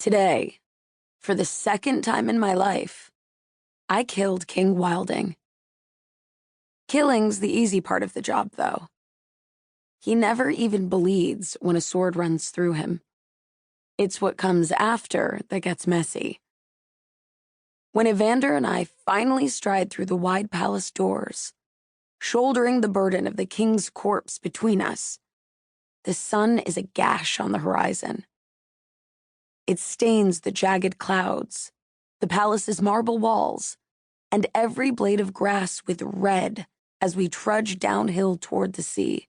Today, for the second time in my life, I killed King Wilding. Killing's the easy part of the job, though. He never even bleeds when a sword runs through him. It's what comes after that gets messy. When Evander and I finally stride through the wide palace doors, shouldering the burden of the king's corpse between us, the sun is a gash on the horizon. It stains the jagged clouds, the palace's marble walls, and every blade of grass with red as we trudge downhill toward the sea.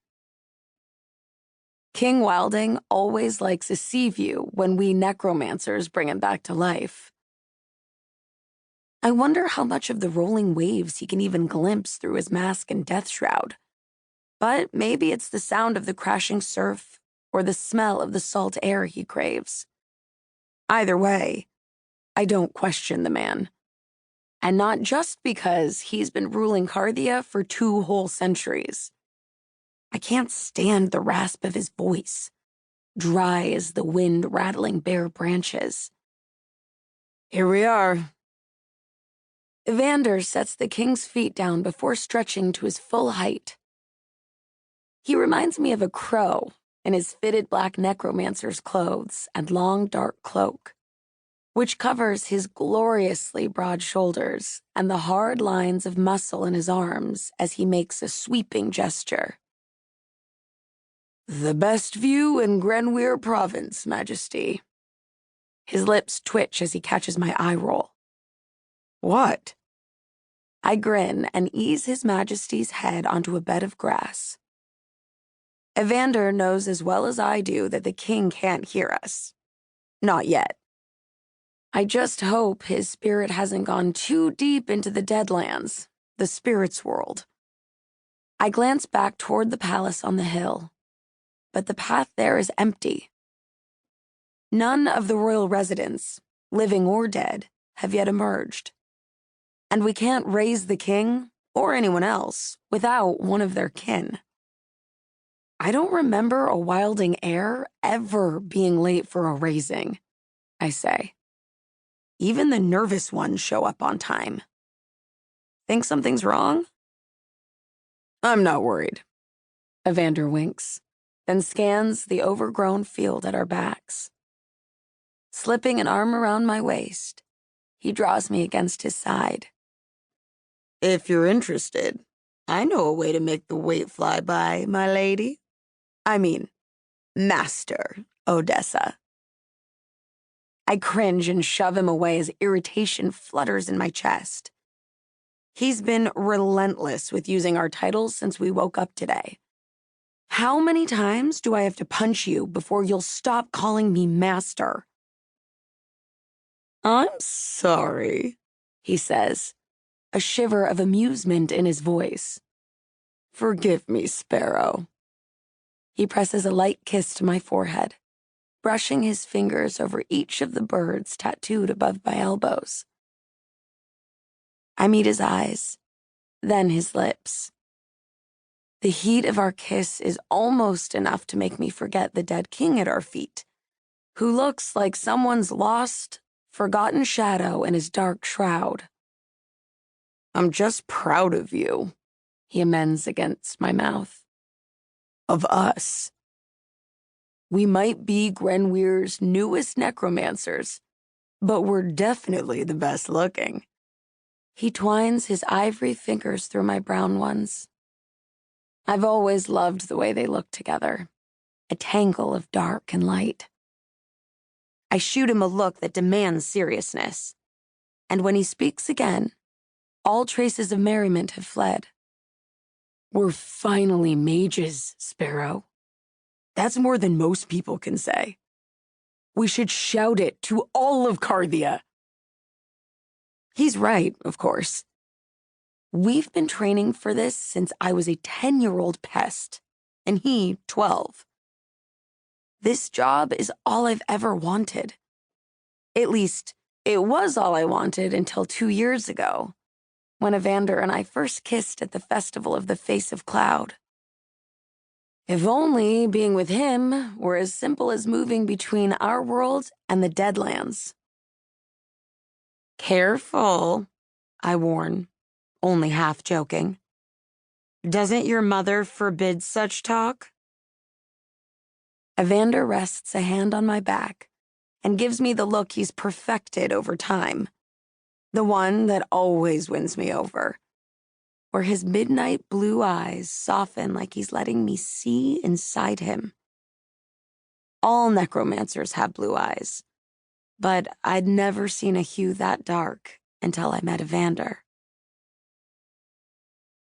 King Wilding always likes a sea view when we necromancers bring him back to life. I wonder how much of the rolling waves he can even glimpse through his mask and death shroud. But maybe it's the sound of the crashing surf or the smell of the salt air he craves. Either way, I don't question the man. And not just because he's been ruling Karthia for 2 whole centuries. I can't stand the rasp of his voice, dry as the wind rattling bare branches. Here we are. Evander sets the king's feet down before stretching to his full height. He reminds me of a crow in his fitted black necromancer's clothes and long dark cloak, which covers his gloriously broad shoulders and the hard lines of muscle in his arms as he makes a sweeping gesture. The best view in Grenweir province, Majesty. His lips twitch as he catches my eye roll. What? I grin and ease His Majesty's head onto a bed of grass. Evander knows as well as I do that the king can't hear us. Not yet. I just hope his spirit hasn't gone too deep into the Deadlands, the spirit's world. I glance back toward the palace on the hill, but the path there is empty. None of the royal residents, living or dead, have yet emerged. And we can't raise the king, or anyone else, without one of their kin. I don't remember a Wilding heir ever being late for a raising, I say. Even the nervous ones show up on time. Think something's wrong? I'm not worried. Evander winks, then scans the overgrown field at our backs. Slipping an arm around my waist, he draws me against his side. If you're interested, I know a way to make the weight fly by, my lady. I mean, Master Odessa. I cringe and shove him away as irritation flutters in my chest. He's been relentless with using our titles since we woke up today. How many times do I have to punch you before you'll stop calling me Master? I'm sorry, he says, a shiver of amusement in his voice. Forgive me, Sparrow. He presses a light kiss to my forehead, brushing his fingers over each of the birds tattooed above my elbows. I meet his eyes, then his lips. The heat of our kiss is almost enough to make me forget the dead king at our feet, who looks like someone's lost, forgotten shadow in his dark shroud. I'm just proud of you, he amends against my mouth. Of us. We might be Grenweir's newest necromancers, but we're definitely the best looking. He twines his ivory fingers through my brown ones. I've always loved the way they look together, a tangle of dark and light. I shoot him a look that demands seriousness, and when he speaks again, all traces of merriment have fled. We're finally mages, Sparrow. That's more than most people can say. We should shout it to all of Karthia. He's right, of course. We've been training for this since I was a 10-year-old pest, and he 12. This job is all I've ever wanted. At least, it was all I wanted until 2 years ago, when Evander and I first kissed at the Festival of the Face of Cloud. If only being with him were as simple as moving between our world and the Deadlands. Careful, I warn, only half joking. Doesn't your mother forbid such talk? Evander rests a hand on my back and gives me the look he's perfected over time. The one that always wins me over, where his midnight blue eyes soften like he's letting me see inside him. All necromancers have blue eyes, but I'd never seen a hue that dark until I met Evander.